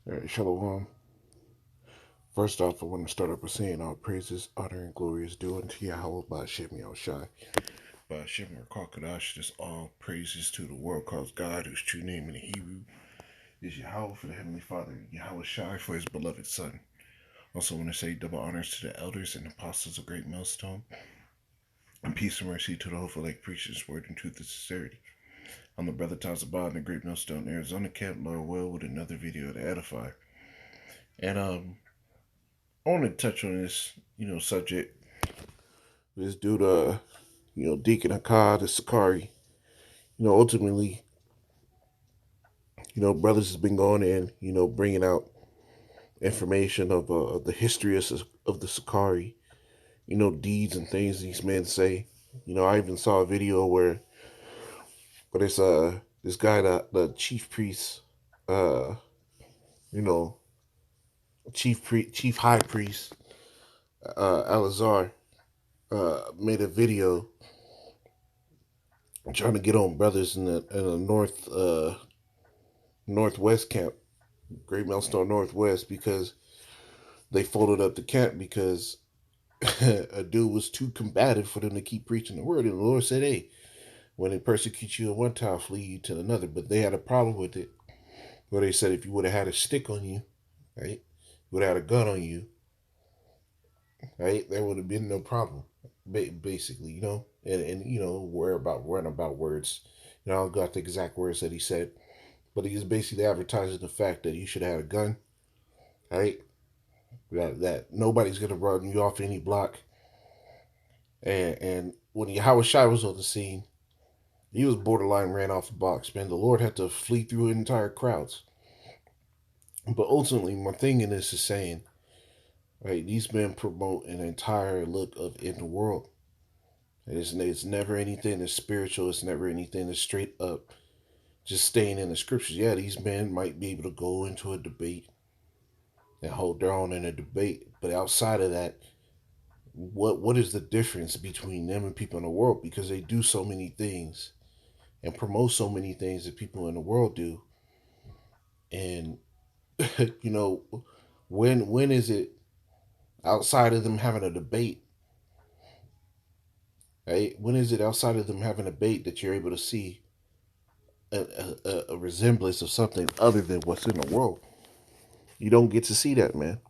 All right, Shalom. First off, I want to start up by saying all praises, honor, and glory is due unto Yahweh by Shem Yahushai. By Shem Rakakadash, this all praises to the world called God, whose true name in Hebrew is Yahweh for the Heavenly Father, Yahweh Shai for his beloved Son. Also want to say double honors to the elders and apostles of Great Millstone, and peace and mercy to the hopeful like preachers, word and truth and sincerity. I'm the brother Tazabah in the Great Millstone, Arizona camp, Lord Will, with another video to edify. And I want to touch on this, subject. This dude, Deacon Akkad, the Sakari. Ultimately, brothers has been going in, bringing out information of the history of the Sakari, deeds and things these men say. I even saw a video where it's this guy, the chief priest, uh, you know, chief high priest, Alazar, made a video trying to get on brothers in the northwest camp, Great Millstone Northwest, because they folded up the camp because a dude was too combative for them to keep preaching the word. And the Lord said, "Hey, when they persecute you at one time, flee you to another." But they had a problem with it, where they said if you would have had a stick on you, right, you would have had a gun on you, right, there would have been no problem. Basically, and worrying about words. I don't got the exact words that he said, but he's basically advertising the fact that you should have had a gun, right? That nobody's gonna run you off any block. And when Yahweh Shai was on the scene, he was borderline ran off the box. Man, the Lord had to flee through entire crowds. But ultimately, my thing in this is saying, right, these men promote an entire look of in the world. It's never anything that's spiritual. It's never anything that's straight up. Just staying in the scriptures. Yeah, these men might be able to go into a debate and hold their own in a debate, but outside of that, what is the difference between them and people in the world? Because they do so many things and promote so many things that people in the world do. And you know, when is it outside of them having a debate? Right? When is it outside of them having a debate that you're able to see a resemblance of something other than what's in the world? You don't get to see that, man.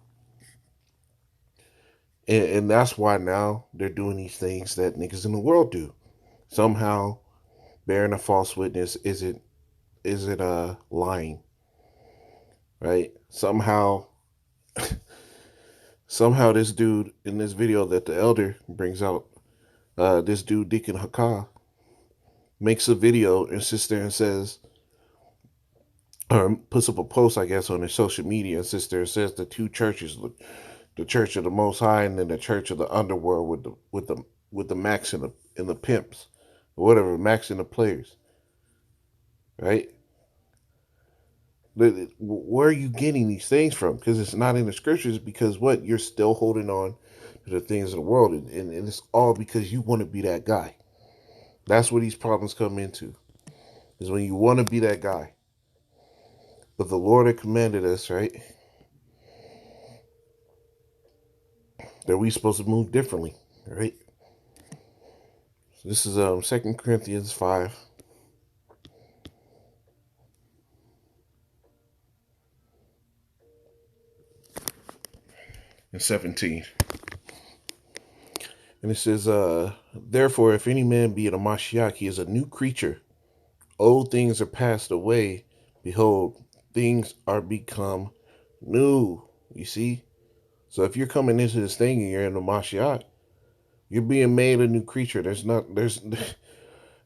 And that's why now they're doing these things that niggas in the world do. Somehow bearing a false witness isn't lying, right? Somehow this dude in this video that the elder brings out, this dude Deacon Hakah makes a video and sits there and says, or puts up a post, I guess, on his social media and sits there and says the two churches, the Church of the Most High and then the Church of the Underworld with the Max and the pimps, or whatever, Max and the players, right? Where are you getting these things from? Because it's not in the scriptures. Because what, you're still holding on to the things of the world, and it's all because you want to be that guy. That's where these problems come into. Is when you want to be that guy. But the Lord had commanded us, right, that we supposed to move differently, right? So this is 2 Corinthians 5 and 17. And it says, therefore, if any man be in a Mashiach, he is a new creature. Old things are passed away. Behold, things are become new. You see? So if you're coming into this thing and you're in a Mashiach, you're being made a new creature. There's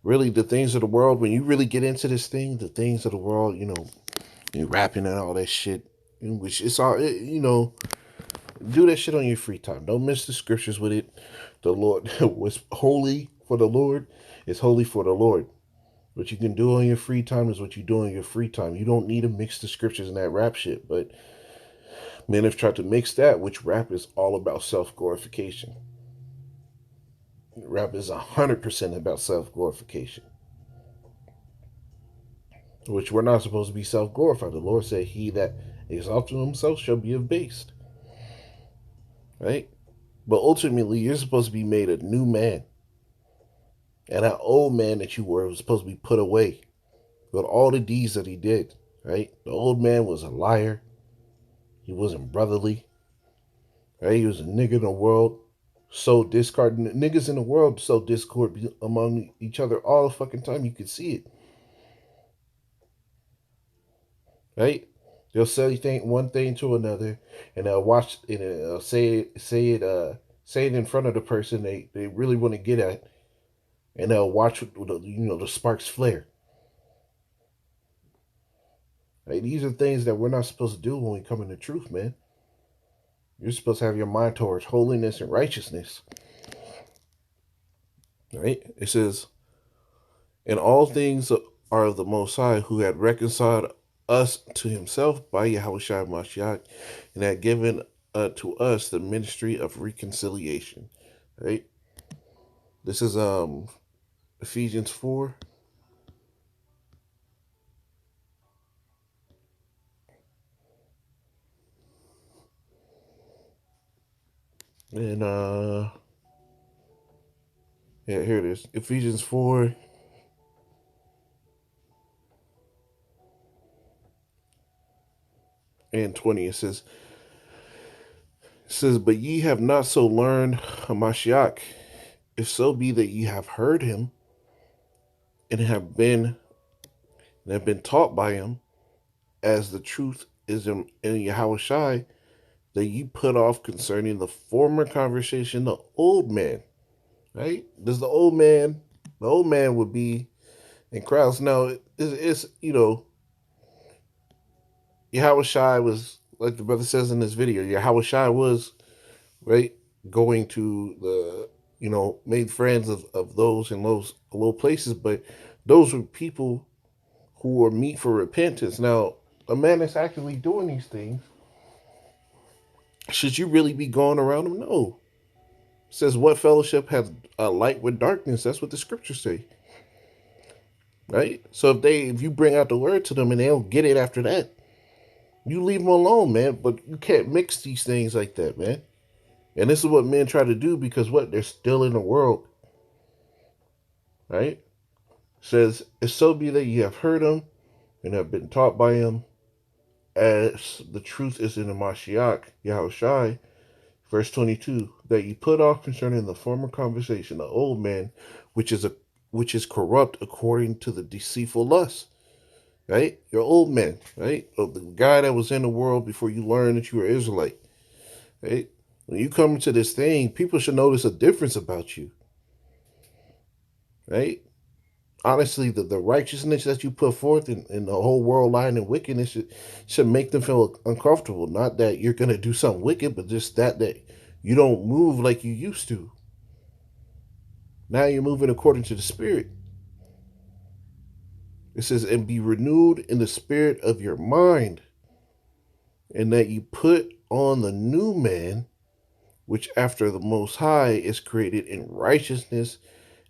really the things of the world. When you really get into this thing, the things of the world, you're rapping and all that shit, which it's all, do that shit on your free time. Don't miss the scriptures with it. The Lord was holy for the Lord. It's holy for the Lord. What you can do on your free time is what you do on your free time. You don't need to mix the scriptures and that rap shit. But men have tried to mix that, which rap is all about self-glorification. Rap is 100% about self-glorification. which we're not supposed to be self-glorified. The Lord said, he that exalts himself shall be abased, right? But ultimately, you're supposed to be made a new man. And that old man that you were was supposed to be put away with all the deeds that he did, right? The old man was a liar. He wasn't brotherly, right? He was a nigga in the world. So discord. Niggas in the world so discord among each other all the fucking time. You could see it, right? They'll say one thing to another, and they'll watch and say it in front of the person they really want to get at, and they'll watch the sparks flare. Right? These are things that we're not supposed to do when we come into truth, man. You're supposed to have your mind towards holiness and righteousness. Right? It says, "And all things are of the Most High, who had reconciled us to himself by Yahushua Mashiach, and had given to us the ministry of reconciliation." Right? This is Ephesians 4. And yeah, here it is. Ephesians 4 and 20. It says, "But ye have not so learned Hamashiach, if so be that ye have heard him and have been taught by him, as the truth is in Yahushai, that ye put off concerning the former conversation the old man." Right? Does the old man would be in crowds. Now, it's Yahushai was, like the brother says in this video, Yahushai was, right, going to made friends of those in those low places, but those were people who were meet for repentance. Now, a man that's actively doing these things, should you really be going around them? No. It says, what fellowship has a light with darkness? That's what the scriptures say. Right? So if you bring out the word to them and they don't get it after that, you leave them alone, man. But you can't mix these things like that, man. And this is what men try to do, because what? They're still in the world. Right? It says, "If so be that ye have heard him and have been taught by him, as the truth is in the Mashiach, Yahushai." Verse 22, "That ye put off concerning the former conversation the old man, which is corrupt according to the deceitful lust." Right? Your old man, right? The guy that was in the world before you learned that you were Israelite. Right? When you come into this thing, people should notice a difference about you. Right? Honestly, the righteousness that you put forth in the whole world lying in wickedness should make them feel uncomfortable. Not that you're going to do something wicked, but just that you don't move like you used to. Now you're moving according to the Spirit. It says, "And be renewed in the spirit of your mind, and that you put on the new man, which after the Most High is created in righteousness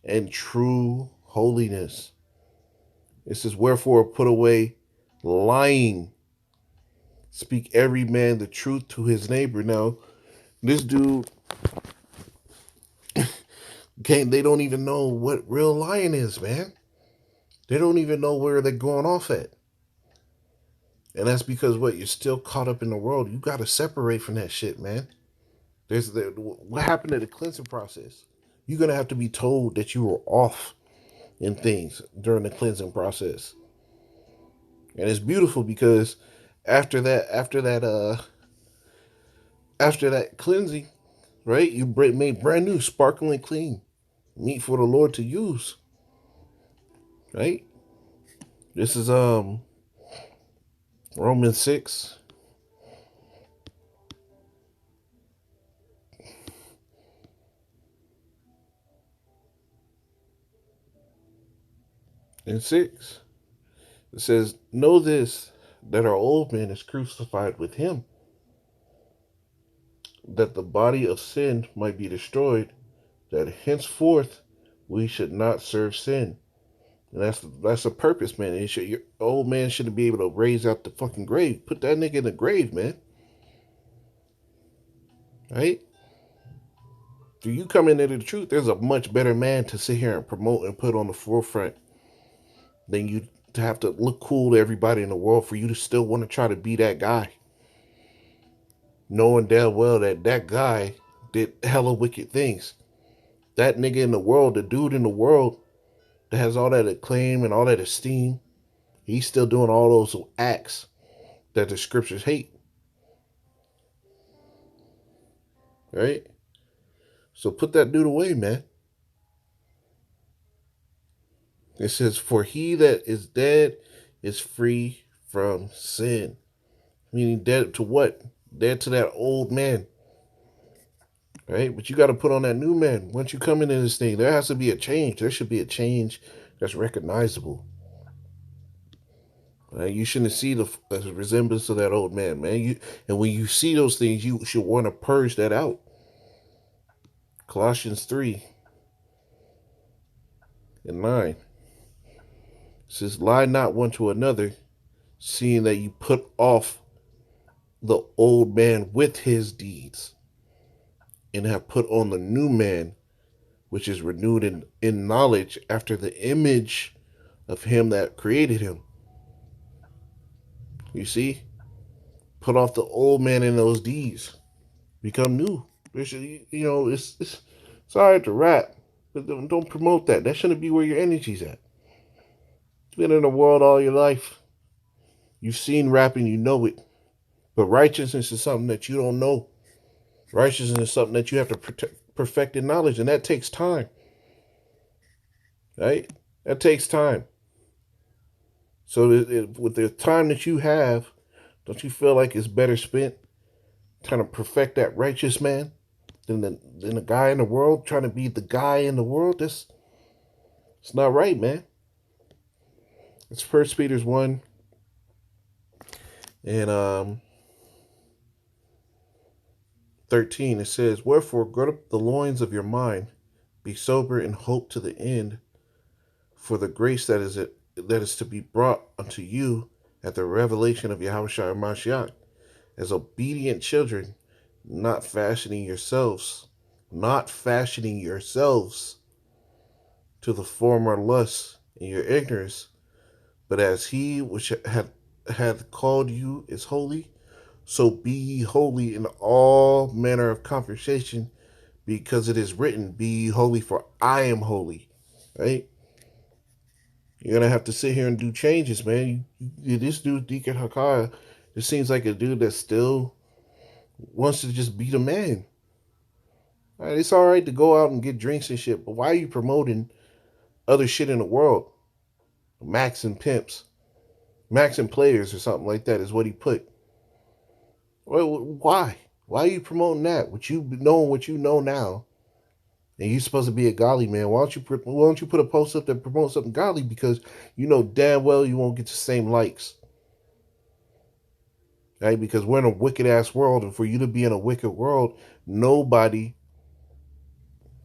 and true holiness." It says, "Wherefore put away lying. Speak every man the truth to his neighbor." Now, this dude they don't even know what real lying is, man. They don't even know where they're going off at. And that's because what? You're still caught up in the world. You got to separate from that shit, man. What happened to the cleansing process? You're going to have to be told that you were off in things during the cleansing process. And it's beautiful because after that cleansing, right? You made brand new, sparkling clean meat for the Lord to use, right? This is Romans 6 and 6. It says, "Know this, that our old man is crucified with him, that the body of sin might be destroyed, that henceforth we should not serve sin." And that's the purpose, man. Your old man shouldn't be able to raise out the fucking grave. Put that nigga in the grave, man. Right? Do you come into the truth? There's a much better man to sit here and promote and put on the forefront than you to have to look cool to everybody in the world for you to still want to try to be that guy. Knowing damn well that that guy did hella wicked things. That nigga in the world, the dude in the world that has all that acclaim and all that esteem, he's still doing all those acts that the scriptures hate. Right? So put that dude away, man. It says, "For he that is dead is free from sin." Meaning dead to what? Dead to that old man. Right? But you got to put on that new man. Once you come into this thing, there has to be a change. There should be a change that's recognizable. Right? You shouldn't see the resemblance of that old man, man. And when you see those things, you should want to purge that out. Colossians 3:9 says, "Lie not one to another, seeing that you put off the old man with his deeds, and have put on the new man, which is renewed in knowledge after the image of him that created him." You see? Put off the old man in those deeds. Become new. It's all right to rap, but don't promote that. That shouldn't be where your energy's at. You've been in the world all your life. You've seen rapping, you know it. But righteousness is something that you don't know. Righteousness is something that you have to perfect in knowledge, and that takes time. Right? That takes time. So with the time that you have, don't you feel like it's better spent trying to perfect that righteous man than the guy in the world trying to be the guy in the world? It's not right, man. It's First Peter's 1 and 13. It says, "Wherefore gird up the loins of your mind, be sober, and hope to the end for the grace that is to be brought unto you at the revelation of Yahushua Mashiach, as obedient children, not fashioning yourselves to the former lusts in your ignorance, but as he which hath called you is holy, so be ye holy in all manner of conversation, because it is written, Be ye holy, for I am holy." Right? You're gonna have to sit here and do changes, man. This dude, Deacon Hakaya, it seems like a dude that still wants to just be the man. All right, it's all right to go out and get drinks and shit, but why are you promoting other shit in the world? Max and pimps, Max and players, or something like that is what he put. Well, why? Why are you promoting that? What you know now, and you're supposed to be a godly man. Why don't you put a post up that promotes something godly? Because you know damn well you won't get the same likes. Right? Because we're in a wicked ass world, and for you to be in a wicked world, nobody,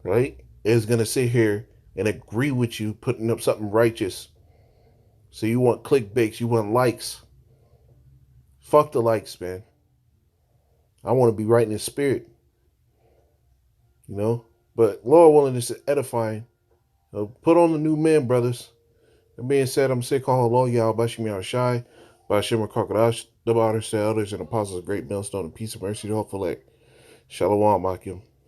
right, is gonna sit here and agree with you putting up something righteous. So you want clickbaits, you want likes. Fuck the likes, man. I want to be right in the spirit, you know. But Lord willing, this is edifying. Put on the new man, brothers. That being said, I'm sick of all y'all, Bashim Yah Shai, Bashim Crocodiles, the Otters, the elders, and apostles of great millstone, and peace and mercy to all for like. Shalom, Akim.